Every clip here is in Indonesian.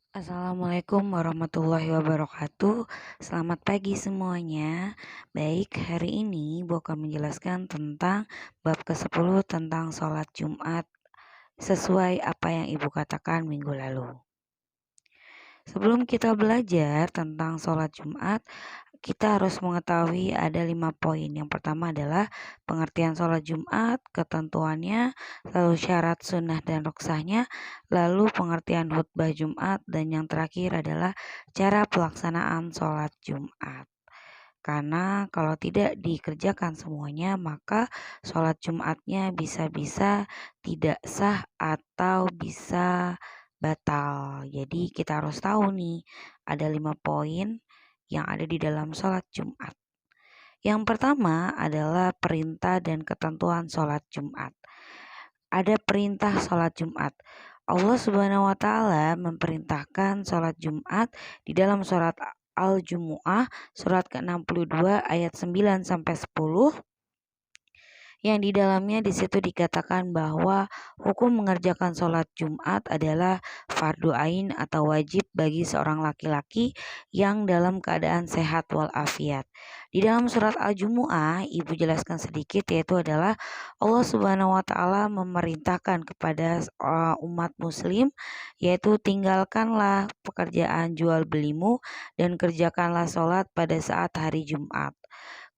Assalamualaikum warahmatullahi wabarakatuh. Selamat pagi semuanya. Baik, hari ini Bu akan menjelaskan tentang bab ke-10 tentang sholat Jumat sesuai apa yang Ibu katakan minggu lalu. Sebelum kita belajar tentang sholat Jumat, kita harus mengetahui ada 5 poin. Yang pertama adalah pengertian sholat Jumat, ketentuannya, lalu syarat sunnah dan ruksahnya, lalu pengertian khutbah Jumat, dan yang terakhir adalah cara pelaksanaan sholat Jumat. Karena kalau tidak dikerjakan semuanya, maka sholat Jumatnya bisa-bisa tidak sah atau bisa batal. Jadi kita harus tahu nih, ada 5 poin yang ada di dalam sholat Jumat. Yang pertama adalah perintah dan ketentuan sholat Jumat. Ada perintah sholat Jumat. Allah Subhanahu wa Ta'ala memerintahkan sholat Jumat di dalam surat Al-Jumu'ah surat ke-62 ayat 9 sampai 10, yang di dalamnya di situ dikatakan bahwa hukum mengerjakan sholat Jumat adalah fardu ain atau wajib bagi seorang laki-laki yang dalam keadaan sehat walafiat. Di dalam surat Al-Jumu'ah, Ibu jelaskan sedikit, yaitu adalah Allah Subhanahu wa Ta'ala memerintahkan kepada umat muslim, yaitu tinggalkanlah pekerjaan jual belimu dan kerjakanlah sholat pada saat hari Jumat.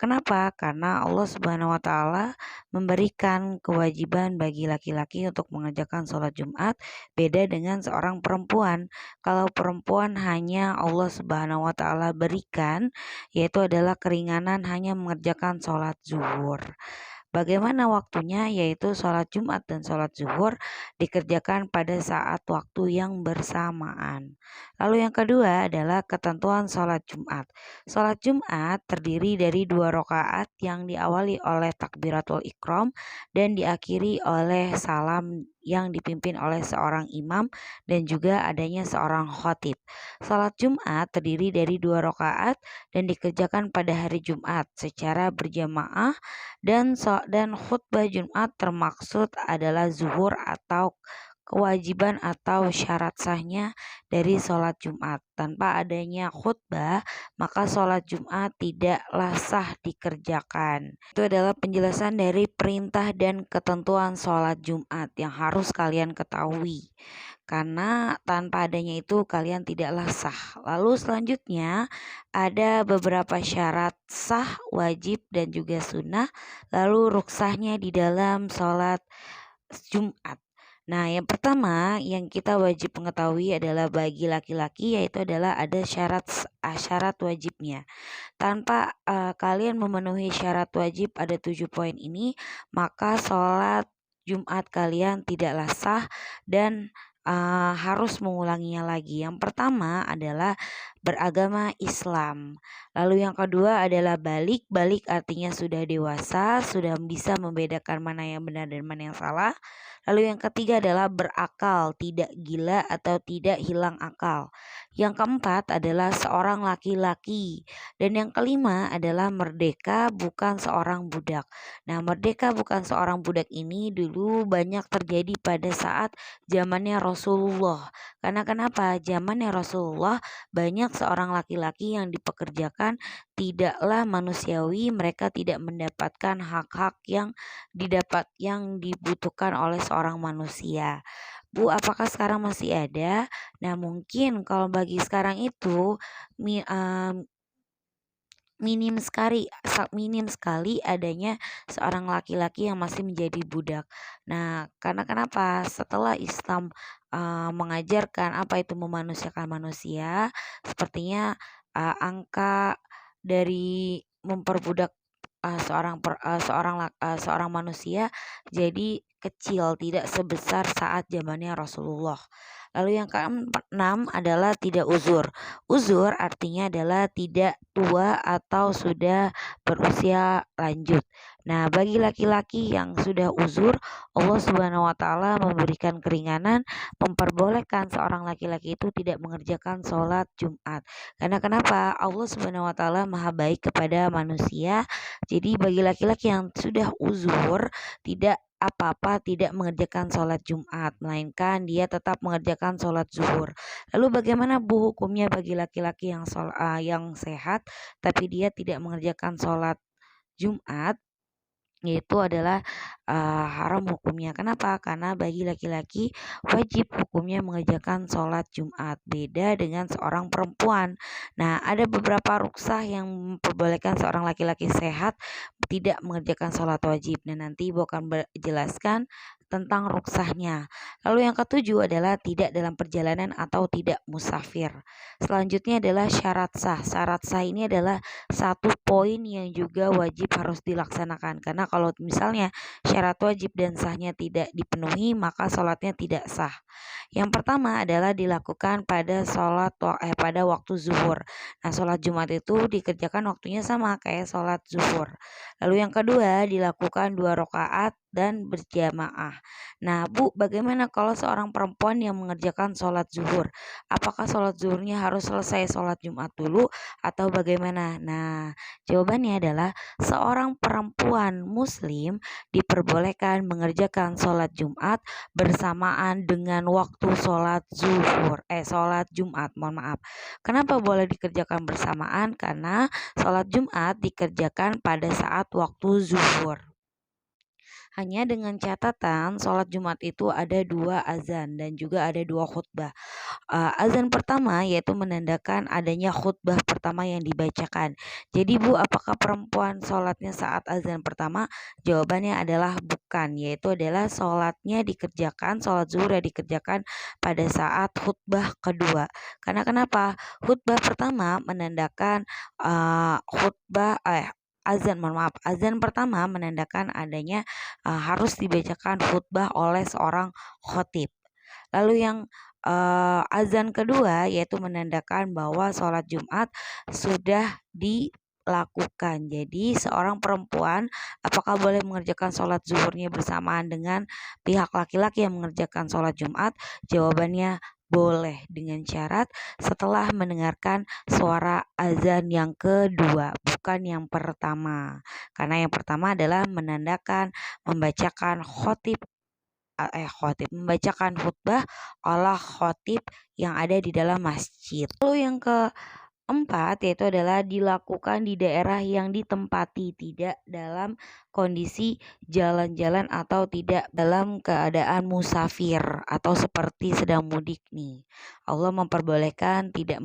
Kenapa? Karena Allah Subhanahu wa Ta'ala memberikan kewajiban bagi laki-laki untuk mengerjakan sholat Jumat, beda dengan seorang perempuan. Kalau perempuan hanya Allah Subhanahu wa Ta'ala berikan, yaitu adalah keringanan hanya mengerjakan sholat zuhur. Bagaimana waktunya? Yaitu sholat Jumat dan sholat zuhur dikerjakan pada saat waktu yang bersamaan. Lalu yang kedua adalah ketentuan sholat Jumat. Sholat Jumat terdiri dari 2 rakaat yang diawali oleh takbiratul ikram dan diakhiri oleh salam yang dipimpin oleh seorang imam dan juga adanya seorang khatib. Sholat Jumat terdiri dari 2 rakaat dan dikerjakan pada hari Jumat secara berjamaah, dan khutbah Jumat termaksud adalah zuhur atau kewajiban atau syarat sahnya dari sholat Jumat. Tanpa adanya khutbah, maka sholat Jumat tidaklah sah dikerjakan. Itu adalah penjelasan dari perintah dan ketentuan sholat Jumat yang harus kalian ketahui. Karena tanpa adanya itu kalian tidaklah sah. Lalu selanjutnya ada beberapa syarat sah, wajib, dan juga sunnah. Lalu ruksahnya di dalam sholat Jumat. Nah, yang pertama yang kita wajib mengetahui adalah bagi laki-laki, yaitu adalah ada syarat wajibnya. Tanpa kalian memenuhi syarat wajib ada 7 poin ini, maka sholat Jumat kalian tidaklah sah dan harus mengulanginya lagi. Yang pertama adalah beragama Islam. Lalu yang kedua adalah balik. Balik artinya sudah dewasa, sudah bisa membedakan mana yang benar dan mana yang salah. Lalu yang ketiga adalah berakal, tidak gila atau tidak hilang akal. Yang keempat adalah seorang laki-laki. Dan yang kelima adalah merdeka, bukan seorang budak. Nah, merdeka bukan seorang budak ini dulu banyak terjadi pada saat zamannya Rasulullah. Karena kenapa? Zamannya Rasulullah banyak seorang laki-laki yang dipekerjakan tidaklah manusiawi, mereka tidak mendapatkan hak-hak yang dibutuhkan oleh seorang manusia. Bu, apakah sekarang masih ada? Nah, mungkin kalau bagi sekarang itu minim sekali adanya seorang laki-laki yang masih menjadi budak. Nah, karena kenapa? Setelah Islam mengajarkan apa itu memanusiakan manusia, sepertinya angka dari memperbudak seorang manusia jadi kecil, tidak sebesar saat zamannya Rasulullah. Lalu yang keenam adalah tidak uzur. Uzur artinya adalah tidak tua atau sudah berusia lanjut. Nah, bagi laki-laki yang sudah uzur, Allah Subhanahu wa Ta'ala memberikan keringanan, memperbolehkan seorang laki-laki itu tidak mengerjakan sholat Jumat. Karena kenapa? Allah Subhanahu wa Ta'ala maha baik kepada manusia. Jadi bagi laki-laki yang sudah uzur, tidak apa-apa tidak mengerjakan sholat Jumat, melainkan dia tetap mengerjakan sholat zuhur. Lalu bagaimana Bu hukumnya bagi laki-laki yang sehat tapi dia tidak mengerjakan sholat Jumat? Yaitu adalah haram hukumnya. Kenapa? Karena bagi laki-laki wajib hukumnya mengerjakan sholat Jumat, beda dengan seorang perempuan. Nah, ada beberapa rukhsah yang memperbolehkan seorang laki-laki sehat tidak mengerjakan sholat wajib. Nah, nanti Ibu akan jelaskan tentang rukhsahnya. Lalu yang ketujuh adalah tidak dalam perjalanan atau tidak musafir. Selanjutnya adalah syarat sah. Syarat sah ini adalah satu poin yang juga wajib harus dilaksanakan, karena kalau misalnya syarat wajib dan sahnya tidak dipenuhi maka sholatnya tidak sah. Yang pertama adalah dilakukan pada waktu zuhur. Nah, sholat Jumat itu dikerjakan waktunya sama kayak sholat zuhur. Lalu yang kedua dilakukan 2 rakaat dan berjamaah. Nah Bu, bagaimana kalau seorang perempuan yang mengerjakan sholat zuhur? Apakah sholat zuhurnya harus selesai sholat Jumat dulu atau bagaimana? Nah, jawabannya adalah seorang perempuan muslim diperbolehkan mengerjakan sholat Jumat bersamaan dengan waktu sholat Jumat, mohon maaf. Kenapa boleh dikerjakan bersamaan? Karena sholat Jumat dikerjakan pada saat waktu zuhur. Hanya dengan catatan sholat Jumat itu ada 2 azan dan juga ada 2 khutbah. Azan pertama yaitu menandakan adanya khutbah pertama yang dibacakan. Jadi Bu, apakah perempuan sholatnya saat azan pertama? Jawabannya adalah bukan, yaitu adalah sholat zuhur yang dikerjakan pada saat khutbah kedua. Karena kenapa? Khutbah pertama menandakan azan pertama menandakan adanya harus dibacakan khutbah oleh seorang khotib. Lalu yang azan kedua yaitu menandakan bahwa sholat Jumat sudah dilakukan. Jadi seorang perempuan apakah boleh mengerjakan sholat zuhurnya bersamaan dengan pihak laki-laki yang mengerjakan sholat Jumat? Jawabannya boleh, dengan syarat setelah mendengarkan suara azan yang kedua, bukan yang pertama. Karena yang pertama adalah menandakan membacakan membacakan khutbah oleh khotib yang ada di dalam masjid. Lalu yang keempat yaitu adalah dilakukan di daerah yang ditempati, tidak dalam kondisi jalan-jalan atau tidak dalam keadaan musafir atau seperti sedang mudik nih. Allah memperbolehkan tidak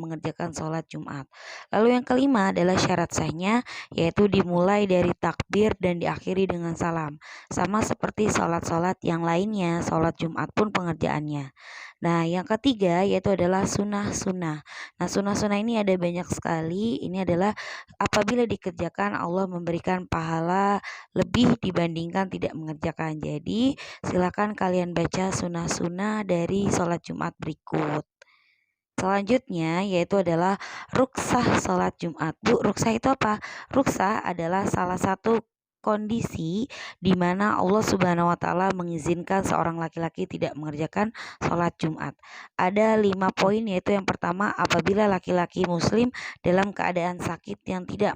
mengerjakan sholat Jumat. Lalu yang kelima adalah syarat sahnya, yaitu dimulai dari takbir dan diakhiri dengan salam. Sama seperti sholat-sholat yang lainnya, sholat Jumat pun pengerjaannya. Nah, yang ketiga yaitu adalah sunnah-sunnah. Nah, sunnah-sunnah ini ada banyak sekali. Ini adalah apabila dikerjakan Allah memberikan pahala lebih dibandingkan tidak mengerjakan. Jadi, silakan kalian baca sunnah-sunnah dari sholat Jumat berikut. Selanjutnya yaitu adalah rukhsah sholat Jumat. Bu, rukhsah itu apa? Rukhsah adalah salah satu kondisi di mana Allah Subhanahu wa taala mengizinkan seorang laki-laki tidak mengerjakan sholat Jumat. Ada 5 poin, yaitu yang pertama apabila laki-laki muslim dalam keadaan sakit yang tidak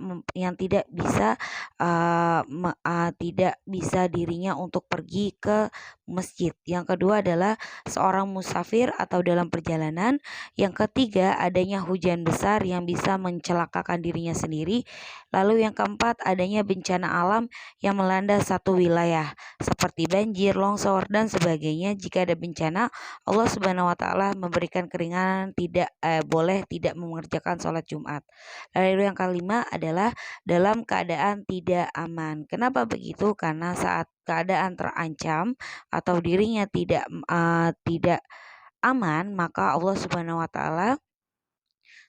bisa dirinya untuk pergi ke masjid. Yang kedua adalah seorang musafir atau dalam perjalanan. Yang ketiga adanya hujan besar yang bisa mencelakakan dirinya sendiri. Lalu yang keempat adanya bencana alam yang melanda satu wilayah seperti banjir, longsor dan sebagainya. Jika ada bencana, Allah Subhanahu wa taala memberikan keringanan boleh tidak mengerjakan sholat Jumat. Lalu yang kelima adalah dalam keadaan tidak aman. Kenapa begitu? Karena saat keadaan terancam atau dirinya tidak aman, maka Allah Subhanahu wa taala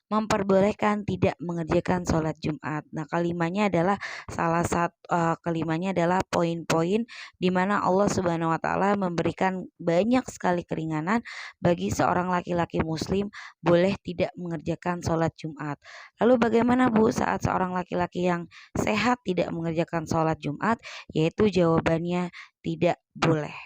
memperbolehkan tidak mengerjakan sholat Jumat. Nah, kelimanya adalah poin-poin di mana Allah Subhanahu wa taala memberikan banyak sekali keringanan bagi seorang laki-laki muslim boleh tidak mengerjakan sholat Jumat. Lalu bagaimana Bu saat seorang laki-laki yang sehat tidak mengerjakan sholat Jumat? Yaitu jawabannya tidak boleh.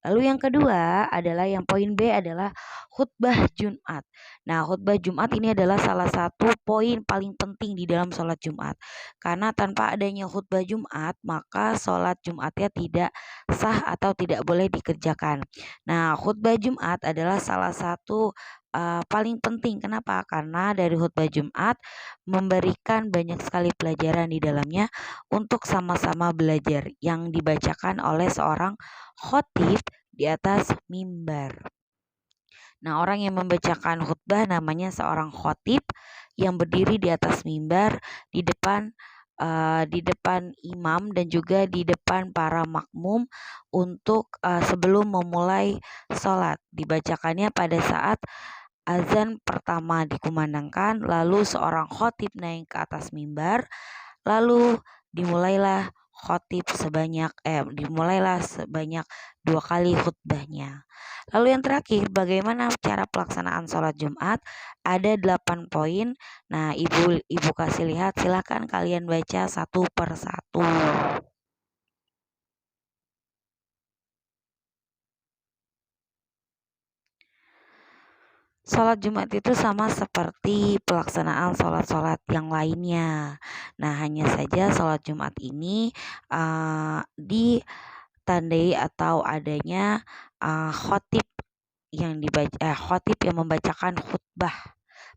Lalu yang kedua adalah yang poin B adalah khutbah Jumat. Nah, khutbah Jumat ini adalah salah satu poin paling penting di dalam sholat Jumat. Karena tanpa adanya khutbah Jumat, maka sholat Jumatnya tidak sah atau tidak boleh dikerjakan. Nah, khutbah Jumat adalah salah satu paling penting. Kenapa? Karena dari khutbah Jumat memberikan banyak sekali pelajaran di dalamnya untuk sama-sama belajar yang dibacakan oleh seorang khotib di atas mimbar. Nah, orang yang membacakan khutbah namanya seorang khotib yang berdiri di atas mimbar di depan imam dan juga di depan para makmum untuk sebelum memulai sholat. Dibacakannya pada saat azan pertama dikumandangkan, lalu seorang khotib naik ke atas mimbar, lalu dimulailah sebanyak 2 kali khutbahnya. Lalu yang terakhir, bagaimana cara pelaksanaan sholat Jumat? Ada 8 poin. Nah, ibu kasih lihat, silakan kalian baca satu per satu. Sholat Jumat itu sama seperti pelaksanaan sholat-sholat yang lainnya. Nah, hanya saja sholat Jumat ini ditandai atau adanya khotib yang membacakan khutbah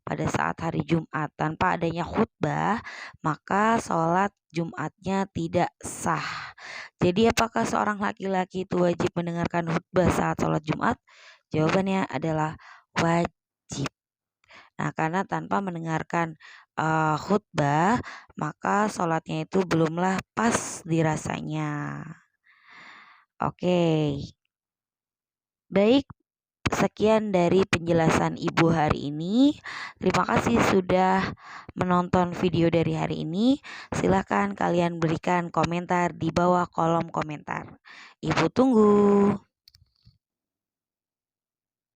pada saat hari Jumat. Tanpa adanya khutbah, maka sholat Jumatnya tidak sah. Jadi apakah seorang laki-laki itu wajib mendengarkan khutbah saat sholat Jumat? Jawabannya adalah wajib. Nah, karena tanpa mendengarkan khutbah, maka sholatnya itu belumlah pas dirasanya. Oke. Baik, sekian dari penjelasan Ibu hari ini. Terima kasih sudah menonton video dari hari ini. Silakan kalian berikan komentar di bawah kolom komentar. Ibu tunggu.